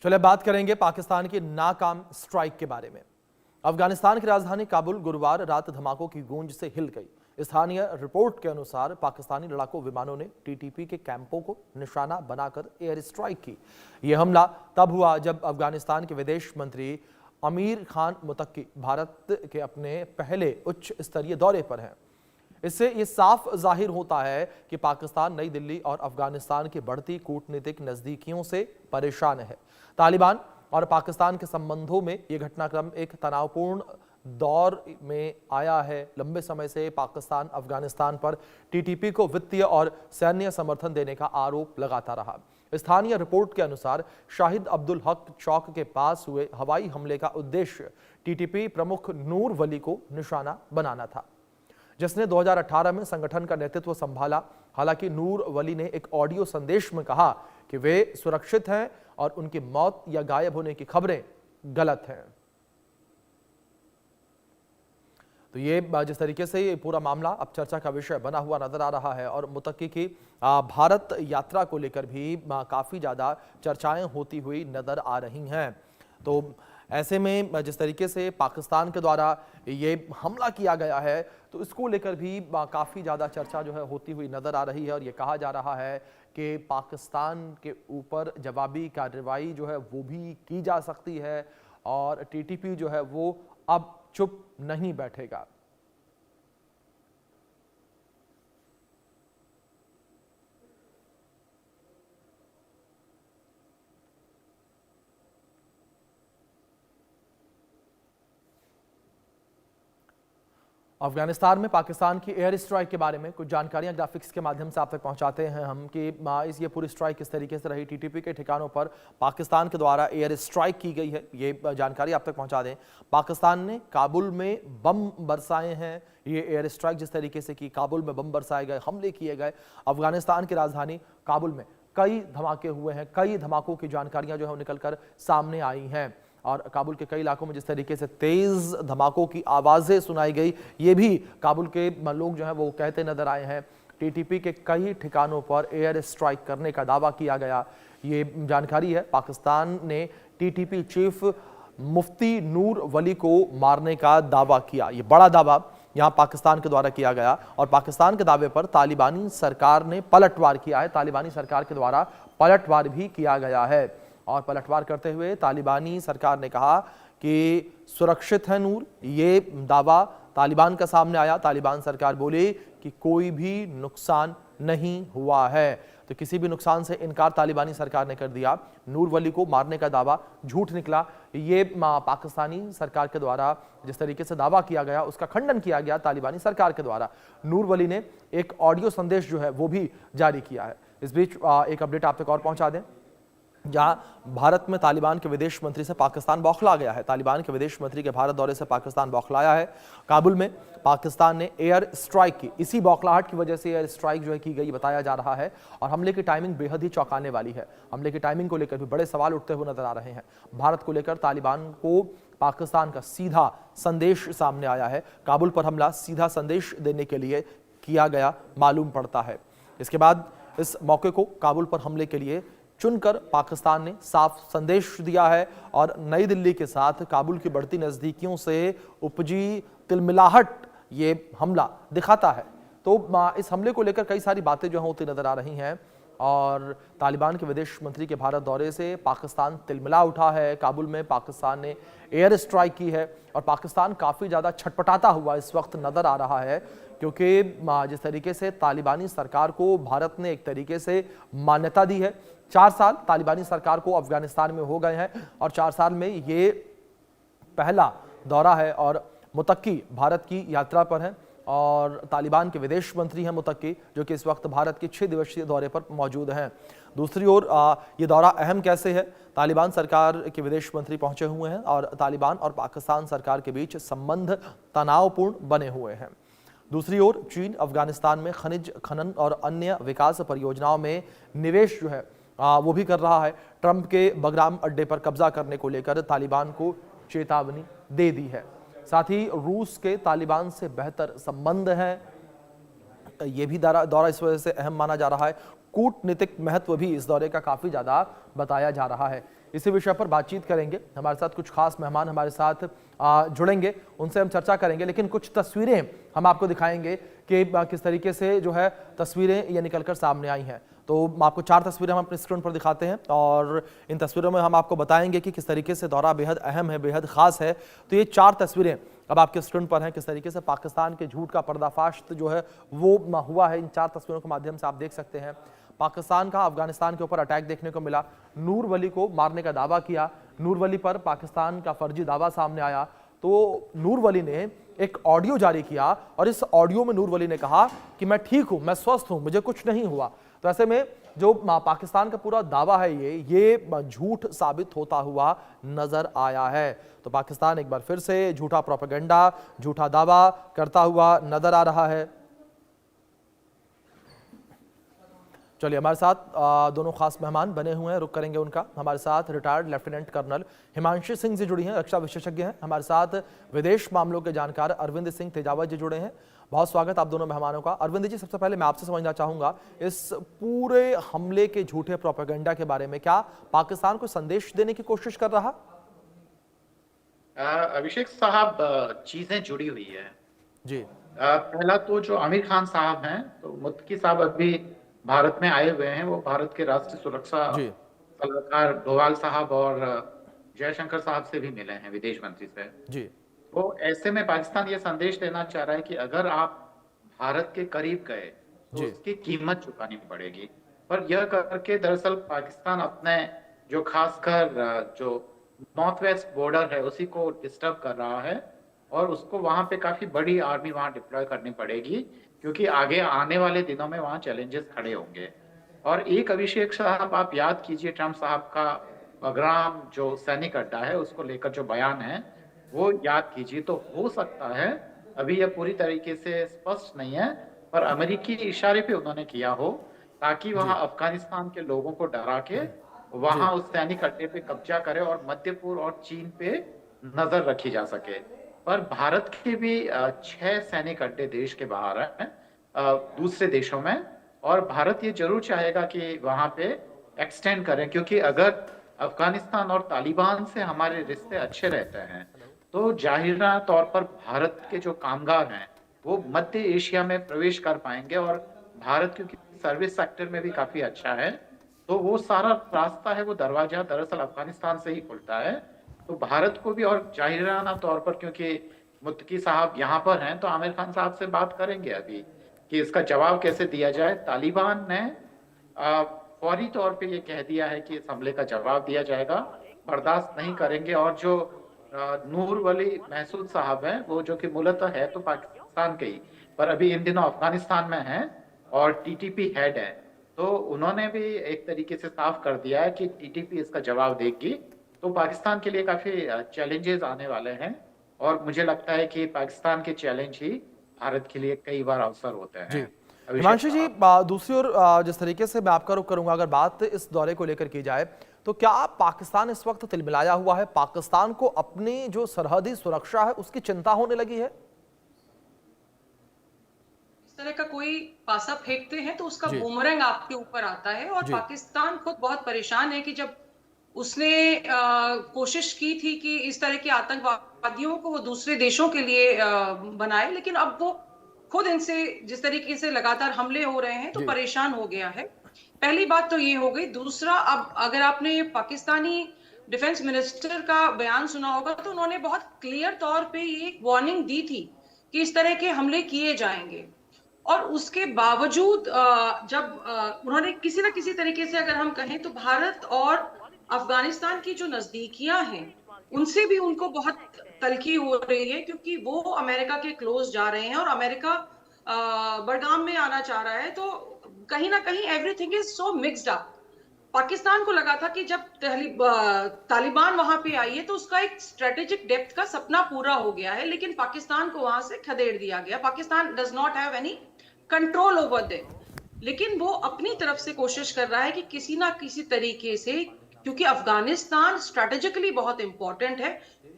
चलिए बात करेंगे पाकिस्तान की नाकाम स्ट्राइक के बारे में। अफगानिस्तान की राजधानी काबुल गुरुवार रात धमाकों की गूंज से हिल गई। स्थानीय रिपोर्ट के अनुसार पाकिस्तानी लड़ाकू विमानों ने टीटीपी के कैंपों को निशाना बनाकर एयर स्ट्राइक की। यह हमला तब हुआ जब अफगानिस्तान के विदेश मंत्री अमीर खान मुतक्की भारत के अपने पहले उच्च स्तरीय दौरे पर हैं। इससे यह साफ जाहिर होता है कि पाकिस्तान नई दिल्ली और अफगानिस्तान की बढ़ती कूटनीतिक नजदीकियों से परेशान है। तालिबान और पाकिस्तान के संबंधों में यह घटनाक्रम एक तनावपूर्ण दौर में आया है। लंबे समय से पाकिस्तान अफगानिस्तान पर टीटीपी को वित्तीय और सैन्य समर्थन देने का आरोप लगाता रहा। स्थानीय रिपोर्ट के अनुसार शाहिद अब्दुल हक चौक के पास हुए हवाई हमले का उद्देश्य टीटीपी प्रमुख नूर वली को निशाना बनाना था, जिसने 2018 में संगठन का नेतृत्व संभाला। हालांकि नूर वली ने एक ऑडियो संदेश में कहा कि वे सुरक्षित हैं और उनकी मौत या गायब होने की खबरें गलत हैं। तो ये जिस तरीके से ये पूरा मामला अब चर्चा का विषय बना हुआ नजर आ रहा है और मुतक्की की भारत यात्रा को लेकर भी काफी ज्यादा चर्चाएं होती हुई नजर आ रही हैं। तो ऐसे में जिस तरीके से पाकिस्तान के द्वारा ये हमला किया गया है तो इसको लेकर भी काफ़ी ज़्यादा चर्चा जो है होती हुई नज़र आ रही है और ये कहा जा रहा है कि पाकिस्तान के ऊपर जवाबी कार्रवाई जो है वो भी की जा सकती है और टीटीपी जो है वो अब चुप नहीं बैठेगा। अफगानिस्तान में पाकिस्तान की एयर स्ट्राइक के बारे में कुछ जानकारियां ग्राफिक्स के माध्यम से आप तक पहुंचाते हैं हम कि इस ये पूरी स्ट्राइक किस तरीके से रही। टीटीपी के ठिकानों पर पाकिस्तान के द्वारा एयर स्ट्राइक की गई है, ये जानकारी आप तक पहुंचा दें। पाकिस्तान ने काबुल में बम बरसाए हैं। ये एयर स्ट्राइक जिस तरीके से की काबुल में बम बरसाए गए, हमले किए गए। अफगानिस्तान की राजधानी काबुल में कई धमाके हुए हैं, कई धमाकों की जानकारियां जो है निकलकर सामने आई हैं और काबुल के कई इलाकों में जिस तरीके से तेज धमाकों की आवाजें सुनाई गई, ये भी काबुल के लोग जो हैं वो कहते नजर आए हैं। टीटीपी के कई ठिकानों पर एयर स्ट्राइक करने का दावा किया गया, ये जानकारी है। पाकिस्तान ने टीटीपी चीफ मुफ्ती नूर वली को मारने का दावा किया। ये बड़ा दावा यहां पाकिस्तान के द्वारा किया गया और पाकिस्तान के दावे पर तालिबानी सरकार ने पलटवार किया है। तालिबानी सरकार के द्वारा पलटवार भी किया गया है और पलटवार करते हुए तालिबानी सरकार ने कहा कि सुरक्षित है नूर। ये दावा तालिबान का सामने आया। तालिबान सरकार बोली कि कोई भी नुकसान नहीं हुआ है, तो किसी भी नुकसान से इनकार तालिबानी सरकार ने कर दिया। नूर वली को मारने का दावा झूठ निकला। ये पाकिस्तानी सरकार के द्वारा जिस तरीके से दावा किया गया उसका खंडन किया गया तालिबानी सरकार के द्वारा। नूर वली ने एक ऑडियो संदेश जो है वो भी जारी किया है। इस बीच एक अपडेट आप तक और पहुंचा दें, जहां भारत में तालिबान के विदेश मंत्री से पाकिस्तान बौखला गया है। तालिबान के विदेश मंत्री के भारत दौरे से पाकिस्तान बौखलाया है। काबुल में पाकिस्तान ने एयर स्ट्राइक की, इसी बौखलाहट की वजह से एयर स्ट्राइक जो है की गई बताया जा रहा है और हमले की टाइमिंग बेहद ही चौंकाने वाली है। हमले की टाइमिंग को लेकर भी बड़े सवाल उठते हुए नजर आ रहे हैं। भारत को लेकर तालिबान को पाकिस्तान का सीधा संदेश सामने आया है। काबुल पर हमला सीधा संदेश देने के लिए किया गया मालूम पड़ता है। इसके बाद इस मौके को काबुल पर हमले के लिए चुनकर पाकिस्तान ने साफ संदेश दिया है और नई दिल्ली के साथ काबुल की बढ़ती नजदीकियों से उपजी तिलमिलाहट ये हमला दिखाता है। तो इस हमले को लेकर कई सारी बातें जो होती नजर आ रही हैं और तालिबान के विदेश मंत्री के भारत दौरे से पाकिस्तान तिलमिला उठा है। काबुल में पाकिस्तान ने एयर स्ट्राइक की है और पाकिस्तान काफ़ी ज़्यादा छटपटाता हुआ इस वक्त नज़र आ रहा है, क्योंकि जिस तरीके से तालिबानी सरकार को भारत ने एक तरीके से मान्यता दी है। 4 साल तालिबानी सरकार को अफगानिस्तान में हो गए हैं और 4 साल में ये पहला दौरा है और मुतक्की भारत की यात्रा पर हैं और तालिबान के विदेश मंत्री हैं मुतक्की, जो कि इस वक्त भारत के 6 दिवसीय दौरे पर मौजूद हैं। दूसरी ओर ये दौरा अहम कैसे है? तालिबान सरकार के विदेश मंत्री पहुंचे हुए हैं और तालिबान और पाकिस्तान सरकार के बीच संबंध तनावपूर्ण बने हुए हैं। दूसरी ओर चीन अफगानिस्तान में खनिज खनन और अन्य विकास परियोजनाओं में निवेश जो है वो भी कर रहा है। ट्रंप के बगराम अड्डे पर कब्जा करने को लेकर तालिबान को चेतावनी दे दी है। साथ ही रूस के तालिबान से बेहतर संबंध हैं, ये भी दौरा इस वजह से अहम माना जा रहा है। कूटनीतिक महत्व भी इस दौरे का काफी ज्यादा बताया जा रहा है। इसी विषय पर बातचीत करेंगे। हमारे साथ कुछ खास मेहमान हमारे साथ जुड़ेंगे, उनसे हम चर्चा करेंगे, लेकिन कुछ तस्वीरें हम आपको दिखाएंगे कि किस तरीके से जो है तस्वीरें ये निकलकर सामने आई हैं। तो आपको 4 तस्वीरें हम अपने स्क्रीन पर दिखाते हैं और इन तस्वीरों में हम आपको बताएंगे कि किस तरीके से दौरा बेहद अहम है, बेहद खास है। तो ये 4 तस्वीरें अब आपके स्क्रीन पर हैं, किस तरीके से पाकिस्तान के झूठ का पर्दाफाश जो है वो हुआ है। इन 4 तस्वीरों के माध्यम से आप देख सकते हैं पाकिस्तान का अफगानिस्तान के ऊपर अटैक देखने को मिला। नूर वली को मारने का दावा किया, नूर वली पर पाकिस्तान का फर्जी दावा सामने आया। तो नूर वली ने एक ऑडियो जारी किया और इस ऑडियो में नूर वली ने कहा कि मैं ठीक हूं, मैं स्वस्थ हूं, मुझे कुछ नहीं हुआ। तो ऐसे में जो पाकिस्तान का पूरा दावा है ये झूठ साबित होता हुआ नजर आया है। तो पाकिस्तान एक बार फिर से झूठा प्रोपेगेंडा, झूठा दावा करता हुआ नजर आ रहा है। चलिए, हमारे साथ दोनों खास मेहमान बने हुए हैं, रुक करेंगे उनका। हमारे साथ retired lieutenant colonel Himanshi Singh ji जुड़ी हैं, रक्षा विशेषज्ञ हैं। हमारे साथ विदेश मामलों के जानकार अरविंद सिंह तेजावत जी जुड़े हैं। बहुत स्वागत आप दोनों मेहमानों का। अरविंद जी, सबसे पहले मैं आपसे समझना चाहूंगा इस पूरे हमले के झूठे प्रोपेगेंडा के बारे में, क्या पाकिस्तान को संदेश देने की कोशिश कर रहा? अभिषेक साहब, चीजें जुड़ी हुई है जी। पहला तो जो आमिर खान साहब हैं, तो मुत्तकी साहब अभी भारत में आए हुए हैं। वो भारत के राष्ट्रीय सुरक्षा सलाहकार डोवाल साहब और जयशंकर साहब से भी मिले हैं, विदेश मंत्री से जी। तो ऐसे में पाकिस्तान ये संदेश देना चाह रहा है कि अगर आप भारत के करीब गए तो उसकी कीमत चुकानी पड़ेगी। पर यह करके दरअसल पाकिस्तान अपने जो खासकर जो नॉर्थ वेस्ट बॉर्डर है उसी को डिस्टर्ब कर रहा है और उसको वहां पे काफी बड़ी आर्मी वहां डिप्लॉय करनी पड़ेगी, क्योंकि आगे आने वाले दिनों में वहां चैलेंजेस खड़े होंगे। और एक अभिषेक साहब, आप याद कीजिए ट्रंप साहब का बगराम जो सैनिक अड्डा है उसको लेकर जो बयान है वो याद कीजिए। तो हो सकता है, अभी यह पूरी तरीके से स्पष्ट नहीं है, पर अमेरिकी इशारे पे उन्होंने किया हो ताकि वहां अफगानिस्तान के लोगों को डरा के वहां उस सैनिक अड्डे पे कब्जा करे और मध्य पूर्व और चीन पे नजर रखी जा सके। पर भारत के भी 6 सैनिक अड्डे देश के बाहर हैं, दूसरे देशों में, और भारत ये जरूर चाहेगा कि वहां पे एक्सटेंड करें, क्योंकि अगर अफगानिस्तान और तालिबान से हमारे रिश्ते अच्छे रहते हैं तो जाहिराना तौर पर भारत के जो कामगार हैं वो मध्य एशिया में प्रवेश कर पाएंगे। और भारत क्योंकि सर्विस सेक्टर में भी काफी अच्छा है, तो वो सारा रास्ता है, वो दरवाजा दरअसल अफगानिस्तान से ही खुलता है। तो भारत को भी, और जाहिराना तौर पर क्योंकि मुत्तकी साहब यहाँ पर हैं, तो आमिर खान साहब से बात करेंगे अभी कि इसका जवाब कैसे दिया जाए। तालिबान ने फौरी तौर पे ये कह दिया है कि इस हमले का जवाब दिया जाएगा, बर्दाश्त नहीं करेंगे। और जो नूर वली महसूद साहब हैं, वो जो कि मूलतः है तो पाकिस्तान के ही, पर अभी इन दिनों अफगानिस्तान में हैं और टीटीपी हेड है, तो उन्होंने भी एक तरीके से साफ कर दिया है कि टीटीपी इसका जवाब देगी। तो पाकिस्तान के लिए काफी चैलेंजेस आने वाले हैं और मुझे लगता है कि पाकिस्तान के चैलेंज ही भारत के लिए कई बार अवसर होते हैं। हिमांशु जी, दूसरी ओर जिस तरीके से मैं आपका रुख करूंगा, अगर बात इस दौरे को लेकर की जाए तो क्या पाकिस्तान इस वक्त तिलमिलाया हुआ है? पाकिस्तान को अपनी जो सरहदी सुरक्षा है उसकी चिंता होने लगी है? इस तरह का कोई पासा फेंकते हैं तो उसका बूमरैंग आपके ऊपर आता है। और पाकिस्तान खुद बहुत परेशान है कि जब उसने कोशिश की थी कि इस तरह के आतंकवादियों को वो दूसरे देशों के लिए बनाए, लेकिन अब वो खुद इनसे जिस तरीके से लगातार हमले हो रहे हैं तो परेशान हो गया है। पहली बात तो ये हो गई। दूसरा, अब अगर आपने पाकिस्तानी डिफेंस मिनिस्टर का बयान सुना होगा तो उन्होंने बहुत क्लियर तौर पे ये एक वार्निंग दी थी कि इस तरह के हमले किए जाएंगे। और उसके बावजूद जब उन्होंने किसी ना किसी तरीके से, अगर हम कहें तो भारत और अफगानिस्तान की जो नजदीकियां हैं उनसे भी उनको बहुत तलखी हो रही है, क्योंकि वो अमेरिका के क्लोज जा रहे हैं और अमेरिका बडगाम में आना चाह रहा है। तो कहीं ना कहीं everything is so mixed up. Pakistan को लगा था कि जब तालिबान वहां पे आई है तो उसका एक स्ट्रेटेजिक डेप्थ का सपना पूरा हो गया है, लेकिन पाकिस्तान को वहां से खदेड़ दिया गया। Pakistan does not have any control over them, लेकिन वो अपनी तरफ से कोशिश कर रहा है कि किसी ना किसी तरीके से, क्योंकि अफगानिस्तान स्ट्रेटेजिकली बहुत इंपॉर्टेंट है,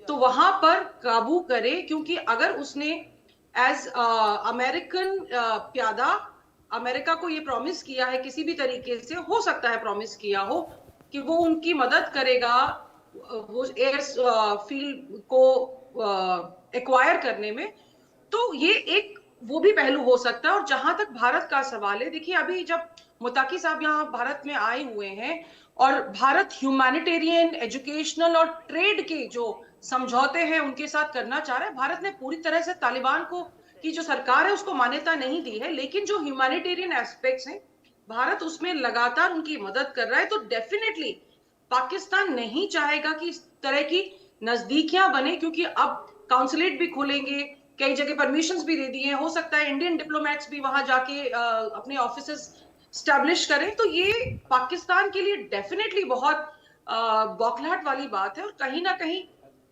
तो वहां पर काबू करे। क्योंकि अगर उसने एज अमेरिकन प्यादा अमेरिका को ये प्रॉमिस किया है, किसी भी तरीके से हो सकता है प्रॉमिस किया हो, कि वो उनकी मदद करेगा वो एयर फील्ड को एक्वायर करने में, तो ये एक वो भी पहलू हो सकता है। और जहां तक भारत का सवाल है, देखिए अभी जब मुत्ताकी साहब यहाँ भारत में आए हुए हैं और भारत ह्यूमैनिटेरियन, एजुकेशनल और ट्रेड के जो समझौते हैं उनके साथ करना चाह रहा है, भारत ने पूरी तरह से तालिबान को की जो सरकार है उसको मान्यता नहीं दी है, लेकिन जो ह्यूमैनिटेरियन एस्पेक्ट्स हैं भारत उसमें लगातार उनकी मदद कर रहा है। तो डेफिनेटली पाकिस्तान नहीं चाहेगा कि इस तरह की नजदीकियां बने, क्योंकि अब काउंसलेट भी खुलेंगे, कई जगह परमिशंस भी दे दिए हैं, हो सकता है इंडियन डिप्लोमेट्स भी वहां जाके अपने ऑफिसेस स्टैब्लिश करें। तो ये पाकिस्तान के लिए डेफिनेटली बहुत बौखलाहट वाली बात है। और कहीं ना कहीं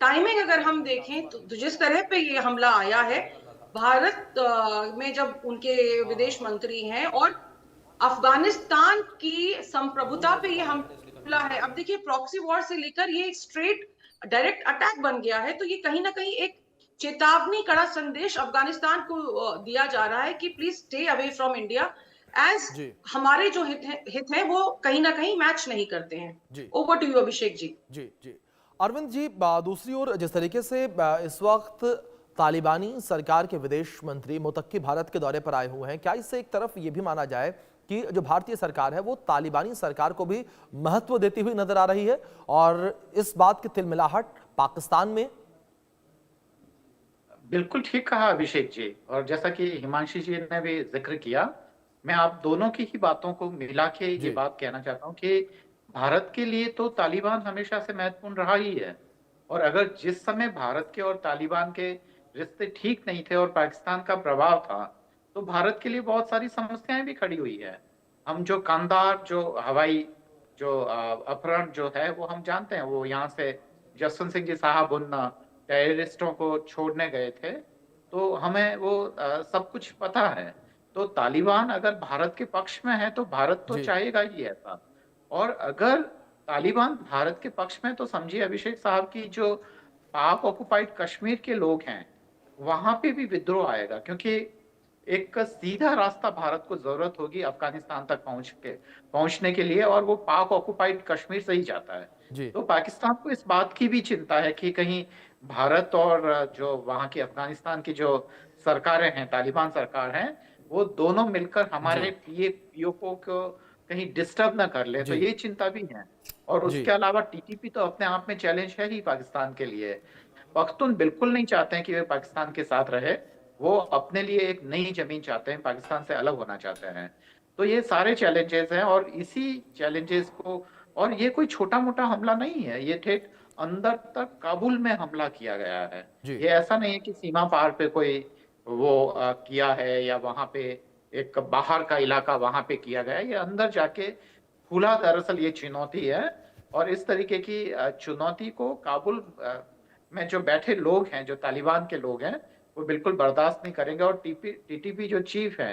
टाइमिंग अगर हम देखें तो जिस तरह पे ये हमला आया है भारत में, जब उनके विदेश मंत्री हैं और अफगानिस्तान की संप्रभुता पे ये हमला है, अब देखिए प्रॉक्सी वॉर से लेकर ये स्ट्रेट डायरेक्ट अटैक बन गया है। तो ये कहीं ना कहीं एक चेतावनी, कड़ा संदेश अफगानिस्तान को दिया जा रहा है कि please stay away from India, as हमारे जो हित हैं वो कहीं ना कहीं मैच नहीं करते हैं। Over to you Abhishek ji. जी अरविंद जी, दूसरी ओर जिस तरीके से इस वक्त तालिबानी सरकार के विदेश मंत्री मुत्तकी भारत के दौरे पर आए हुए हैं, क्या इससे एक तरफ ये भी माना जाए कि जो भारतीय सरकार है वो तालिबानी सरकार को भी महत्व देती हुई नजर आ रही है और इस बात की तिलमिलाहट पाकिस्तान में? बिल्कुल ठीक कहा अभिषेक जी, और जैसा कि हिमांशी जी ने भी जिक्र किया, मैं आप दोनों की ही बातों को मिला के ये बात कहना चाहता हूँ कि भारत के लिए तो तालिबान हमेशा से महत्वपूर्ण रहा ही है। और अगर जिस समय भारत के और तालिबान के रिश्ते ठीक नहीं थे और पाकिस्तान का प्रभाव था, तो भारत के लिए बहुत सारी समस्याएं भी खड़ी हुई है। हम जो कांधार जो हवाई जो अपहरण जो है वो हम जानते हैं, वो यहाँ से जसवंत सिंह जी साहब उन टेररिस्टों को छोड़ने गए थे, तो हमें वो सब कुछ पता है। तो तालिबान अगर भारत के पक्ष में है तो भारत तो चाहेगा ही ऐसा। और अगर तालिबान भारत के पक्ष में, तो समझिए अभिषेक साहब की जो पाक ऑक्युपाइड कश्मीर के लोग हैं वहां पे भी विद्रोह आएगा, क्योंकि एक सीधा रास्ता भारत को जरूरत होगी अफगानिस्तान तक पहुंचने के लिए, और वो पाक ऑक्युपाइड कश्मीर से ही जाता है। तो पाकिस्तान को इस बात की भी चिंता है कि कहीं भारत और जो वहां की अफगानिस्तान की जो सरकारें हैं, तालिबान सरकार हैं, वो दोनों मिलकर हमारे पीओके को कहीं डिस्टर्ब ना कर ले, तो ये चिंता भी है। और उसके अलावा टीटीपी तो अपने आप में चैलेंज है ही पाकिस्तान के लिए। पख्तून बिल्कुल नहीं चाहते हैं कि वे पाकिस्तान के साथ रहे, वो अपने लिए एक नई जमीन चाहते हैं, पाकिस्तान से अलग होना चाहते हैं। तो ये सारे चैलेंजेस हैं, और इसी चैलेंजेस को, और ये कोई छोटा मोटा हमला नहीं है, ये ठेठ अंदर तक काबुल में हमला किया गया है। ये ऐसा नहीं है कि सीमा पार पे कोई वो किया है या वहां पे एक बाहर का इलाका वहां पे किया गया है, ये अंदर जाके खुला दरअसल ये चुनौती है। और इस तरीके की चुनौती को काबुल में जो बैठे लोग हैं, जो तालिबान के लोग हैं, वो बिल्कुल बर्दाश्त नहीं करेंगे। और टीटीपी जो चीफ है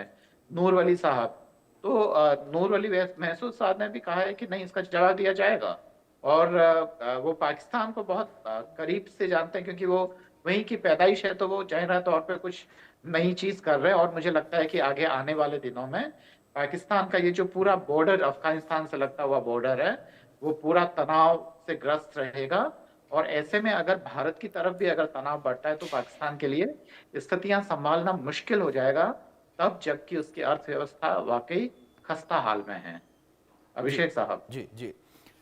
नूर वली साहब, तो नूर वली महसूद साहब ने भी कहा है कि नहीं, इसका जवाब दिया जाएगा। और वो पाकिस्तान को बहुत करीब से जानते हैं, क्योंकि वो वहीं की पैदाइश है, तो वो जाहिर तौर पे कुछ नई चीज कर रहे हैं। और मुझे लगता है कि आगे आने वाले दिनों में पाकिस्तान का ये जो पूरा बॉर्डर अफगानिस्तान से लगता हुआ बॉर्डर है, वो पूरा तनाव से ग्रस्त रहेगा। और ऐसे में अगर भारत की तरफ भी अगर तनाव बढ़ता है तो पाकिस्तान के लिए स्थितियां संभालना मुश्किल हो जाएगा, तब जबकि उसकी अर्थव्यवस्था वाकई खस्ता हाल में है। अभिषेक साहब जी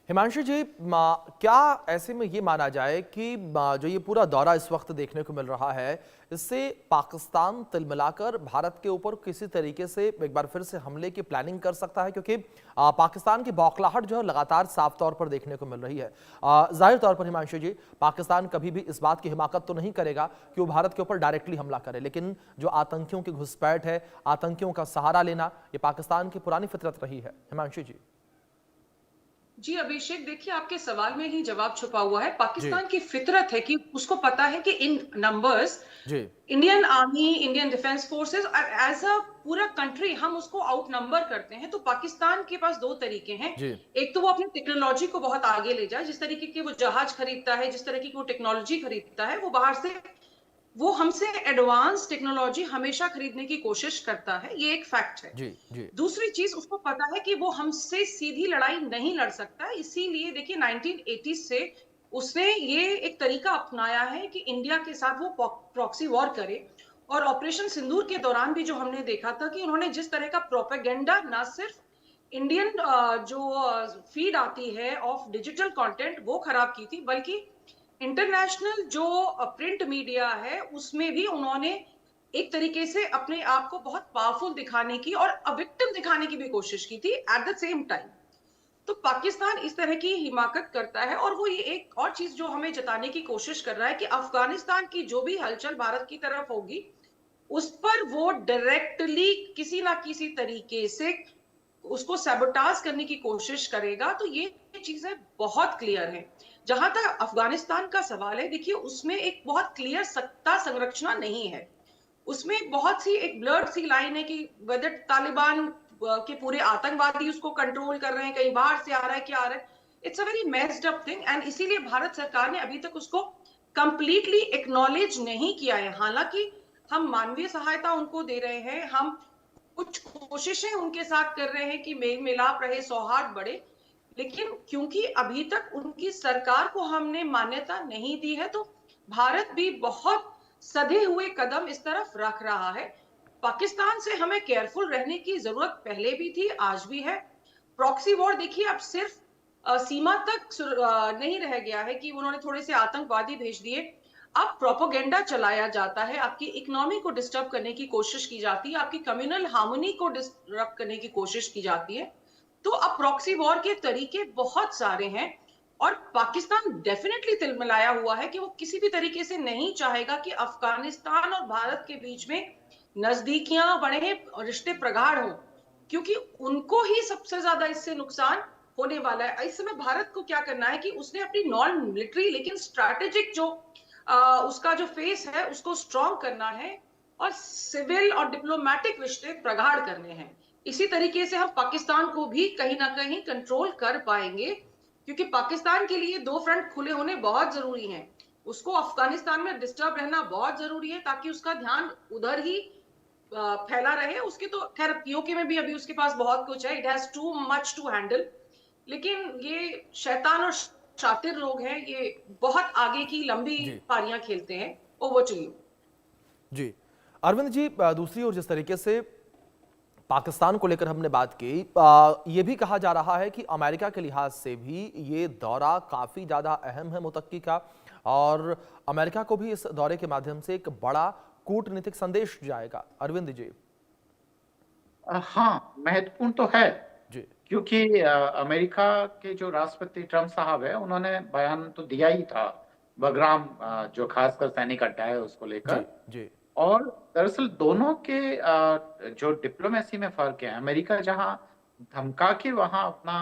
हिमांशु जी, क्या ऐसे में ये माना जाए कि जो ये पूरा दौरा इस वक्त देखने को मिल रहा है, इससे पाकिस्तान तिलमिलाकर भारत के ऊपर किसी तरीके से एक बार फिर से हमले की प्लानिंग कर सकता है? क्योंकि पाकिस्तान की बौखलाहट जो है लगातार साफ तौर पर देखने को मिल रही है। जाहिर तौर पर हिमांशु जी, पाकिस्तान कभी भी इस बात की हिमाकत तो नहीं करेगा कि वो भारत के ऊपर डायरेक्टली हमला करे, लेकिन जो आतंकियों की घुसपैठ है, आतंकियों का सहारा लेना, ये पाकिस्तान की पुरानी फितरत रही है। हिमांशु जी। जी अभिषेक, देखिए आपके सवाल में ही जवाब छुपा हुआ है। पाकिस्तान की फितरत है कि उसको पता है कि इन numbers Indian army, Indian defence forces, as a पूरा कंट्री हम उसको आउट नंबर करते हैं। तो पाकिस्तान के पास दो तरीके हैं। एक तो वो अपनी टेक्नोलॉजी को बहुत आगे ले जाए, जिस तरीके के वो जहाज खरीदता है, जिस तरीके की वो टेक्नोलॉजी खरीदता है, वो बाहर से वो हमसे एडवांस टेक्नोलॉजी हमेशा खरीदने की कोशिश करता है, ये एक फैक्ट है। जी जी दूसरी चीज, उसको पता है कि वो हमसे सीधी लड़ाई नहीं लड़ सकता, इसीलिए देखिए 1980 से उसने ये एक तरीका अपनाया है कि इंडिया के साथ वो प्रॉक्सी वॉर करे। और ऑपरेशन सिंदूर के दौरान भी जो हमने देखा था कि उन्होंने जिस तरह का प्रोपेगेंडा, ना सिर्फ इंडियन जो फीड आती है ऑफ डिजिटल कंटेंट वो खराब की थी, बल्कि इंटरनेशनल जो प्रिंट मीडिया है उसमें भी उन्होंने एक तरीके से अपने आप को बहुत पावरफुल दिखाने की और विक्टिम दिखाने की भी कोशिश की थी एट द सेम टाइम। तो पाकिस्तान इस तरह की हिमाकत करता है, और वो ये एक और चीज जो हमें जताने की कोशिश कर रहा है कि अफगानिस्तान की जो भी हलचल भारत की तरफ होगी उस पर वो डायरेक्टली किसी ना किसी तरीके से उसको सैबोटाज करने की कोशिश करेगा। तो ये चीजें बहुत क्लियर है। जहां तक अफगानिस्तान का सवाल है, देखिए उसमें एक बहुत क्लियर सत्ता संरचना नहीं है। उसमें बहुत सी एक ब्लर्ड सी लाइन है कि वेदर तालिबान के पूरे आतंकवादी उसको कंट्रोल कर रहे हैं, कहीं बाहर से आ रहा है, क्या आ रहा है। It's a very messed up thing, and इसीलिए भारत सरकार ने अभी तक उसको कंप्लीटली एक्नॉलेज नहीं किया है। हालांकि हम मानवीय सहायता उनको दे रहे हैं, हम कुछ कोशिशें उनके साथ कर रहे हैं कि मेल मिलाप रहे, सौहार्द बढ़े, लेकिन क्योंकि अभी तक उनकी सरकार को हमने मान्यता नहीं दी है, तो भारत भी बहुत सधे हुए कदम इस तरफ रख रहा है। पाकिस्तान से हमें केयरफुल रहने की जरूरत पहले भी थी, आज भी है। प्रॉक्सी वॉर देखिए अब सिर्फ सीमा तक नहीं रह गया है कि उन्होंने थोड़े से आतंकवादी भेज दिए। अब प्रोपोगेंडा चलाया जाता है, आपकी इकोनॉमी को डिस्टर्ब करने की कोशिश की जाती है, आपकी कम्युनल हार्मनी को डिस्टर्ब करने की कोशिश की जाती है। तो अब प्रॉक्सी वॉर के तरीके बहुत सारे हैं, और पाकिस्तान डेफिनेटली तिलमिलाया हुआ है कि वो किसी भी तरीके से नहीं चाहेगा कि अफगानिस्तान और भारत के बीच में नजदीकियां बढ़े, रिश्ते प्रगाढ़ हो, क्योंकि उनको ही सबसे ज्यादा इससे नुकसान होने वाला है। इस समय भारत को क्या करना है कि उसने अपनी नॉन मिलिट्री लेकिन स्ट्रैटेजिक जो उसका जो फेस है उसको स्ट्रॉन्ग करना है, और सिविल और डिप्लोमेटिक रिश्ते प्रगाढ़ करने हैं। इसी तरीके से हम पाकिस्तान को भी कहीं ना कहीं कंट्रोल कर पाएंगे, क्योंकि पाकिस्तान के लिए दो फ्रंट खुले होने बहुत जरूरी हैं। उसको अफगानिस्तान में डिस्टर्ब रहना बहुत जरूरी है ताकि उसका ध्यान उधर ही फैला रहे। उसके तो खैर पीओके में भी अभी उसके पास बहुत कुछ है, it has too much to handle, लेकिन ये शैतान और शातिर लोग हैं, ये बहुत आगे की लंबी जी पारियां खेलते हैं। Over to you. जी अरविंद जी, दूसरी ओर जिस तरीके से पाकिस्तान को लेकर हमने बात की, ये भी कहा जा रहा है कि अमेरिका के लिहाज से भी ये दौरा काफी ज्यादा अहम है मुत्तकी का, और अमेरिका को भी इस दौरे के माध्यम से एक बड़ा कूटनीतिक संदेश जाएगा। अरविंद जी। हाँ, महत्वपूर्ण तो है, जी क्योंकि अमेरिका के जो राष्ट्रपति ट्रम्प साहब है उन्होंने बयान तो दिया ही था बगराम, जो खासकर सैनिक अड्डा है उसको जी लेकर। जी और दरअसल दोनों के जो डिप्लोमेसी में फर्क है, अमेरिका जहां धमका के वहां अपना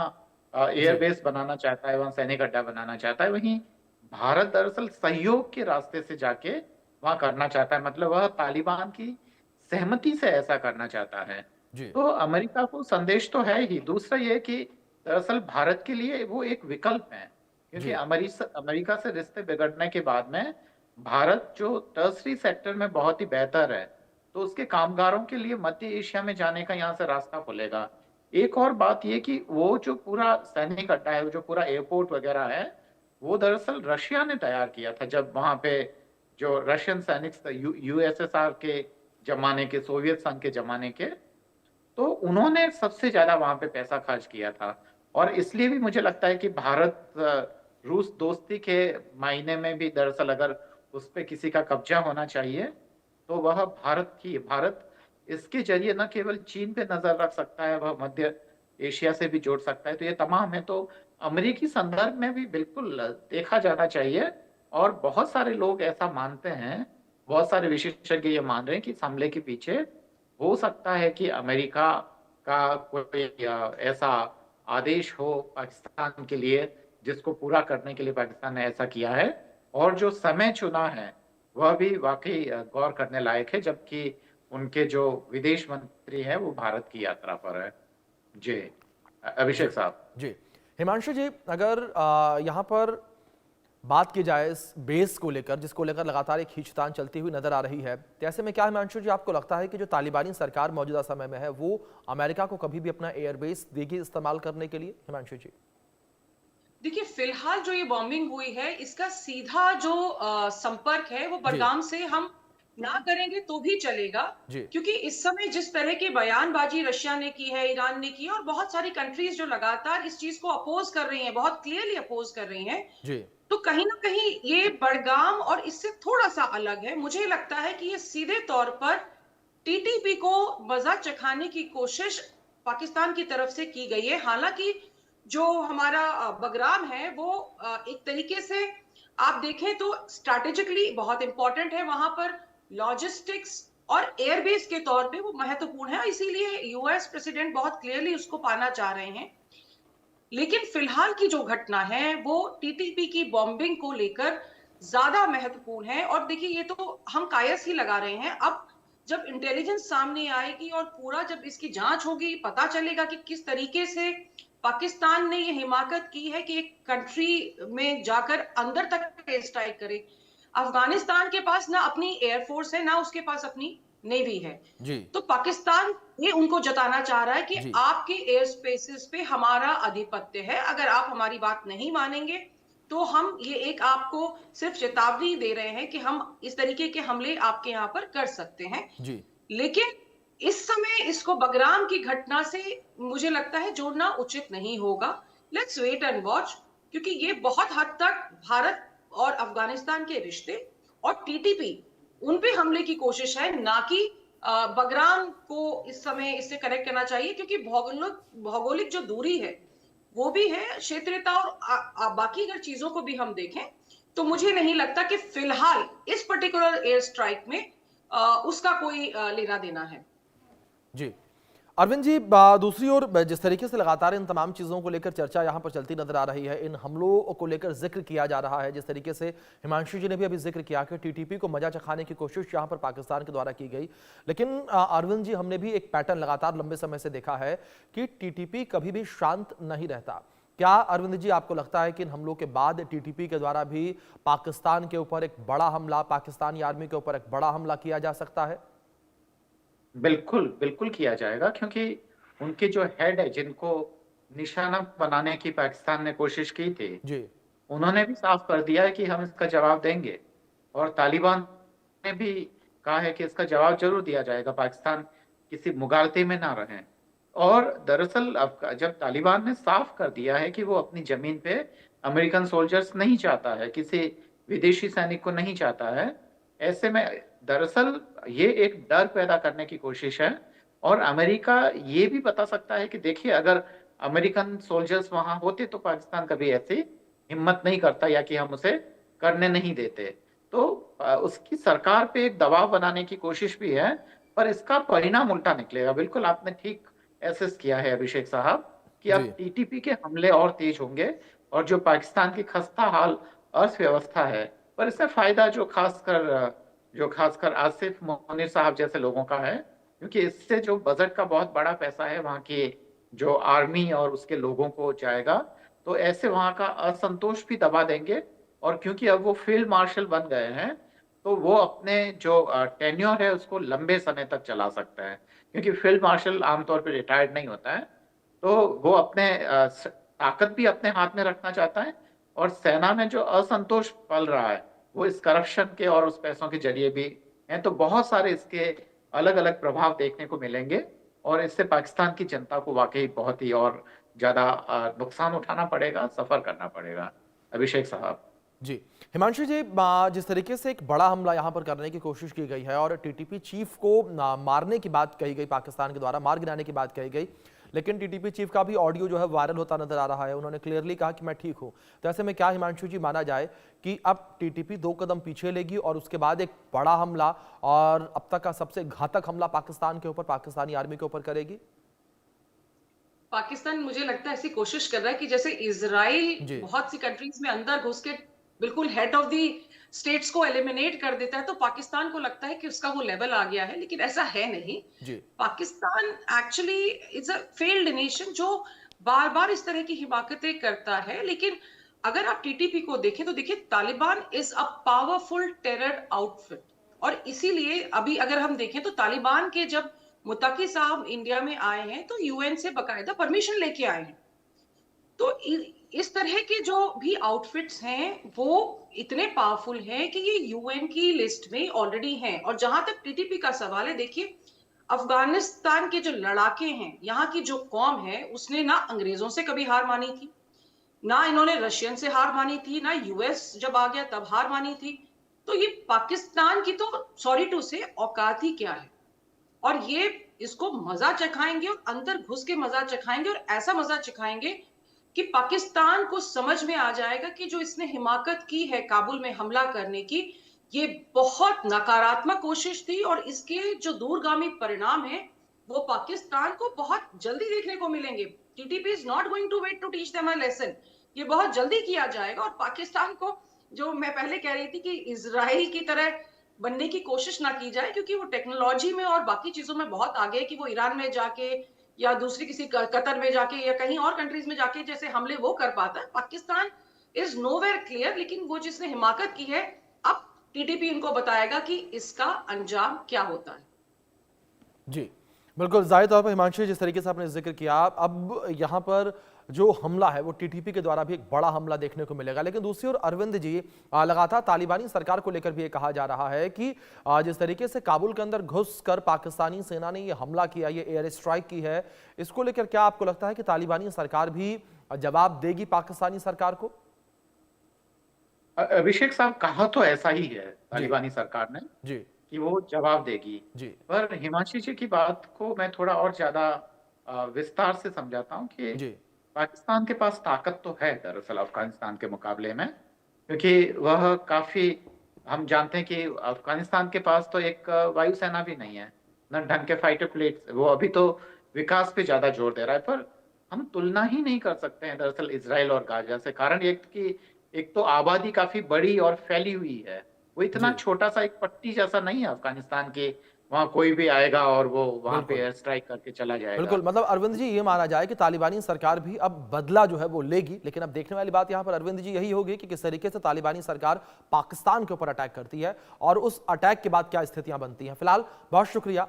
जी एयरबेस बनाना चाहता है, वहां सैनिक अड्डा बनाना चाहता है, वहीं भारत दरअसल सहयोग के रास्ते से जाके वहां करना चाहता है। मतलब वह तालिबान की सहमति से ऐसा करना चाहता है। जी तो अमेरिका को संदेश तो है ही। दूसरा ये कि दरअसल भारत के लिए वो एक विकल्प है, क्योंकि जी अमेरिका से रिश्ते बिगड़ने के बाद में भारत जो टर्सरी सेक्टर में बहुत ही बेहतर है, तो उसके कामगारों के लिए मध्य एशिया में जाने का यहाँ से रास्ता खुलेगा। एक और बात ये कि वो जो पूरा सैनिक अड्डा है, वो जो पूरा एयरपोर्ट वगैरह है, वो दरअसल रशिया ने तैयार किया था। जब वहां पे जो रशियन सैनिक यूएसएसआर के जमाने के, सोवियत संघ के जमाने के, तो उन्होंने सबसे ज्यादा वहां पे पैसा खर्च किया था। और इसलिए भी मुझे लगता है कि भारत रूस दोस्ती के मायने में भी दरअसल अगर उस पे किसी का कब्जा होना चाहिए तो वह भारत इसके जरिए न केवल चीन पे नजर रख सकता है, वह मध्य एशिया से भी जोड़ सकता है। तो ये तमाम है, तो अमेरिकी संदर्भ में भी बिल्कुल देखा जाना चाहिए। और बहुत सारे लोग ऐसा मानते हैं, बहुत सारे विशेषज्ञ ये मान रहे हैं कि इस हमले के पीछे हो सकता है कि अमेरिका का कोई ऐसा आदेश हो पाकिस्तान के लिए, जिसको पूरा करने के लिए पाकिस्तान ने ऐसा किया है। और जो समय चुना है वह भी वाकई गौर करने लायक है, जबकि उनके जो विदेश मंत्री हैं वो भारत की यात्रा पर है। जी जी अभिषेक साहब। जी हिमांशु जी, अगर यहाँ पर बात की जाए इस बेस को लेकर, जिसको लेकर लगातार एक खींचतान चलती हुई नजर आ रही है, तो ऐसे में क्या हिमांशु जी आपको लगता है कि जो तालिबानी सरकार मौजूदा समय में है वो अमेरिका को कभी भी अपना एयरबेस देगी इस्तेमाल करने के लिए? हिमांशु जी देखिए, फिलहाल जो ये बॉम्बिंग हुई है, इसका सीधा जो संपर्क है वो जी बडगाम से हम ना करेंगे तो भी चलेगा, जी क्योंकि इस समय जिस तरह की बयानबाजी रशिया ने की है, ईरान ने की है, और बहुत सारी कंट्रीज जो लगातार इस चीज को अपोज कर रही हैं, बहुत क्लियरली अपोज कर रही हैं, जी तो कहीं ना कहीं ये बडगाम और इससे थोड़ा सा अलग है। मुझे लगता है कि ये सीधे तौर पर टीटीपी को मजा चखाने की कोशिश पाकिस्तान की तरफ से की गई है। हालांकि जो हमारा बगराम है वो एक तरीके से आप देखें तो स्ट्रैटेजिकली बहुत इंपॉर्टेंट है। वहां पर लॉजिस्टिक्स और एयरबेस के तौर पे वो महत्वपूर्ण है, इसीलिए यूएस प्रेसिडेंट बहुत क्लियरली उसको पाना चाह रहे हैं। लेकिन फिलहाल की जो घटना है वो टीटीपी की बॉम्बिंग को लेकर ज्यादा महत्वपूर्ण है। और देखिए, ये तो हम कायस ही लगा रहे हैं। अब जब इंटेलिजेंस सामने आएगी और पूरा जब इसकी जांच होगी, पता चलेगा कि किस तरीके से पाकिस्तान ने ये हिमाकत की है कि एक कंट्री में जाकर अंदर तक स्ट्राइक करे। अफगानिस्तान के पास ना अपनी एयरफोर्स है, ना उसके पास अपनी नेवी है। जी तो पाकिस्तान ये उनको जताना चाह रहा है कि जी आपके एयर स्पेसेस पे हमारा आधिपत्य है, अगर आप हमारी बात नहीं मानेंगे तो हम ये एक आपको सिर्फ चेतावनी दे रहे हैं कि हम इस तरीके के हमले आपके यहाँ पर कर सकते हैं। जी लेकिन इस समय इसको बगराम की घटना से मुझे लगता है जोड़ना उचित नहीं होगा। लेट्स वेट एंड वॉच, क्योंकि ये बहुत हद तक भारत और अफगानिस्तान के रिश्ते और टीटीपी उन पे हमले की कोशिश है, ना कि बगराम को इस समय इससे कनेक्ट करना चाहिए, क्योंकि भौगोलिक जो दूरी है वो भी है, क्षेत्रीयता और बाकी अगर चीजों को भी हम देखें तो मुझे नहीं लगता कि फिलहाल इस पर्टिकुलर एयर स्ट्राइक में उसका कोई लेना देना है। जी अरविंद जी, दूसरी ओर जिस तरीके से लगातार इन तमाम चीज़ों को लेकर चर्चा यहाँ पर चलती नजर आ रही है, इन हमलों को लेकर जिक्र किया जा रहा है, जिस तरीके से हिमांशु जी ने भी अभी जिक्र किया कि टीटीपी को मजा चखाने की कोशिश यहाँ पर पाकिस्तान के द्वारा की गई। लेकिन अरविंद जी, हमने भी एक पैटर्न लगातार लंबे समय से देखा है कि टीटीपी कभी भी शांत नहीं रहता। क्या अरविंद जी आपको लगता है कि इन हमलों के बाद टीटीपी के द्वारा भी पाकिस्तान के ऊपर एक बड़ा हमला, पाकिस्तानी आर्मी के ऊपर एक बड़ा हमला किया जा सकता है? बिल्कुल बिल्कुल किया जाएगा, क्योंकि उनके जो हेड है जिनको निशाना बनाने की पाकिस्तान ने कोशिश की थी, जी उन्होंने भी साफ कर दिया है कि हम इसका जवाब देंगे। और तालिबान ने भी कहा है कि इसका जवाब जरूर दिया जाएगा, पाकिस्तान किसी मुगालते में ना रहे। और दरअसल अब जब तालिबान ने साफ कर दिया है कि वो अपनी जमीन पे अमेरिकन सोल्जर्स नहीं चाहता है, किसी विदेशी सैनिक को नहीं चाहता है, ऐसे में दरअसल ये एक डर पैदा करने की कोशिश है। और अमेरिका ये भी बता सकता है कि देखिए, अगर अमेरिकन सोल्जर्स वहां होते तो पाकिस्तान कभी ऐसी हिम्मत नहीं करता, या कि हम उसे करने नहीं देते। तो उसकी सरकार पे एक दबाव बनाने की कोशिश भी है, पर इसका परिणाम उल्टा निकलेगा। बिल्कुल आपने ठीक एसेस किया है अभिषेक साहब, कि अब जी टीटीपी के हमले और तेज होंगे, और जो पाकिस्तान की खस्ता हाल अर्थव्यवस्था है, पर इससे फायदा जो खासकर आसिफ मुनीर साहब जैसे लोगों का है, क्योंकि इससे जो बजट का बहुत बड़ा पैसा है वहाँ की जो आर्मी और उसके लोगों को जाएगा, तो ऐसे वहाँ का असंतोष भी दबा देंगे। और क्योंकि अब वो फील्ड मार्शल बन गए हैं, तो वो अपने जो टेन्योर है उसको लंबे समय तक चला सकते हैं, क्योंकि फील्ड मार्शल आमतौर पर रिटायर्ड नहीं होता है। तो वो अपने ताकत भी अपने हाथ में रखना चाहता है, और सेना में जो असंतोष पल रहा है वो इस करप्शन के और उस पैसों के जरिए भी हैं। तो बहुत सारे इसके अलग अलग प्रभाव देखने को मिलेंगे, और इससे पाकिस्तान की जनता को वाकई बहुत ही और ज्यादा नुकसान उठाना पड़ेगा, सफर करना पड़ेगा। अभिषेक साहब जी हिमांशु जी, जिस तरीके से एक बड़ा हमला यहां पर करने की कोशिश की गई है और टीटीपी चीफ को मारने की बात कही गई, पाकिस्तान के द्वारा मार गिराने की बात कही गई, लेकिन टीटीपी चीफ का भी ऑडियो जो है वायरल होता नजर आ रहा है। उन्होंने क्लियरली कहा कि मैं ठीक हूं। तो ऐसे में क्या हिमांशु जी माना जाए कि अब टीटीपी 2 कदम पीछे लेगी और उसके बाद एक बड़ा हमला और अब तक का सबसे घातक हमला पाकिस्तान के ऊपर, पाकिस्तानी आर्मी के ऊपर करेगी? पाकिस्तान मुझे लगता है ऐसी कोशिश कर रहा है कि जैसे इजराइल जी बहुत सी कंट्रीज में अंदर घुस के बिल्कुल हेड ऑफ दी स्टेट्स को एलिमिनेट कर देता है, तो पाकिस्तान को लगता है कि उसका वो लेवल आ गया है, लेकिन ऐसा है नहीं। जी Pakistan actually is a failed nation जो बार बार इस तरह की हिमाकतें करता है, लेकिन अगर आप टीटीपी को देखें तो देखिए Taliban is a powerful terror outfit, और इसीलिए अभी अगर हम देखें तो तालिबान के जब मुत्तकी साहब इंडिया में आए हैं तो यूएन से बकायदा परमिशन लेके आए हैं। तो इस तरह के जो भी आउटफिट्स हैं वो इतने पावरफुल हैं कि ये यूएन की लिस्ट में ऑलरेडी हैं। और जहां तक टीटीपी का सवाल है, देखिए अफगानिस्तान के जो लड़ाके हैं, यहाँ की जो कौम है, उसने ना अंग्रेजों से कभी हार मानी थी, ना इन्होंने रशियन से हार मानी थी, ना यूएस जब आ गया तब हार मानी थी। तो ये पाकिस्तान की तो सॉरी टू से औकात ही क्या है, और ये इसको मजा चखाएंगे और अंदर घुस के मजा चखाएंगे, और ऐसा मजा चखाएंगे कि पाकिस्तान को समझ में आ जाएगा कि जो इसने हिमाकत की है काबुल में हमला करने की, ये बहुत नकारात्मक कोशिश थी, और इसके जो दूरगामी परिणाम है वो पाकिस्तान को बहुत जल्दी देखने को मिलेंगे। TTP is not going to wait to teach them a lesson, ये बहुत जल्दी किया जाएगा। और पाकिस्तान को, जो मैं पहले कह रही थी कि इजराइल की तरह बनने की कोशिश ना की जाए, क्योंकि वो टेक्नोलॉजी में और बाकी चीजों में बहुत आगे है कि वो ईरान में जाके या दूसरी किसी कतर में जाके या कहीं और कंट्रीज में जाके जैसे हमले वो कर पाता है। पाकिस्तान इज नोवेयर क्लियर, लेकिन वो जिसने हिमाकत की है, अब टीटीपी इनको बताएगा कि इसका अंजाम क्या होता है। जी बिल्कुल, जाहिर तौर पर हिमांशु जिस तरीके से आपने जिक्र किया, अब यहाँ पर जो हमला है वो टीटीपी के द्वारा भी एक बड़ा हमला देखने को मिलेगा। लेकिन दूसरी ओर अरविंद जी, लगातार तालिबानी सरकार को लेकर भी ये कहा जा रहा है कि जिस तरीके से काबुल के अंदर घुसकर पाकिस्तानी सेना ने ये हमला किया, ये एयर स्ट्राइक की है, इसको लेकर क्या आपको लगता है कि तालिबानी सरकार भी जवाब देगी पाकिस्तानी सरकार को? अभिषेक साहब, कहा तो ऐसा ही है तालिबानी सरकार ने जी कि वो जवाब देगी जी पर हिमांशी जी की बात को मैं थोड़ा और ज्यादा विस्तार से समझाता हूँ कि जी पाकिस्तान के पास ताकत तो है दरअसल अफगानिस्तान के मुकाबले में, क्योंकि वह काफी, हम जानते हैं कि अफगानिस्तान के पास तो एक वायुसेना भी नहीं है, न ढंग के फाइटर प्लेट्स, वो अभी तो विकास पे ज्यादा जोर दे रहा है। पर हम तुलना ही नहीं कर सकते हैं दरअसल इसराइल और गाजा से, कारण एक तो आबादी काफी बड़ी और फैली हुई है, वो इतना जी छोटा सा एक पट्टी जैसा नहीं है अफगानिस्तान के, वहां कोई भी आएगा और वो वहां पे बिल्कुल एयर स्ट्राइक करके चला जाएगा। बिल्कुल, मतलब अरविंद जी ये माना जाए कि तालिबानी सरकार भी अब बदला जो है वो लेगी। लेकिन अब देखने वाली बात यहाँ पर अरविंद जी यही होगी कि किस तरीके से तालिबानी सरकार पाकिस्तान के ऊपर अटैक करती है और उस अटैक के बाद क्या स्थितियां बनती हैं। फिलहाल बहुत शुक्रिया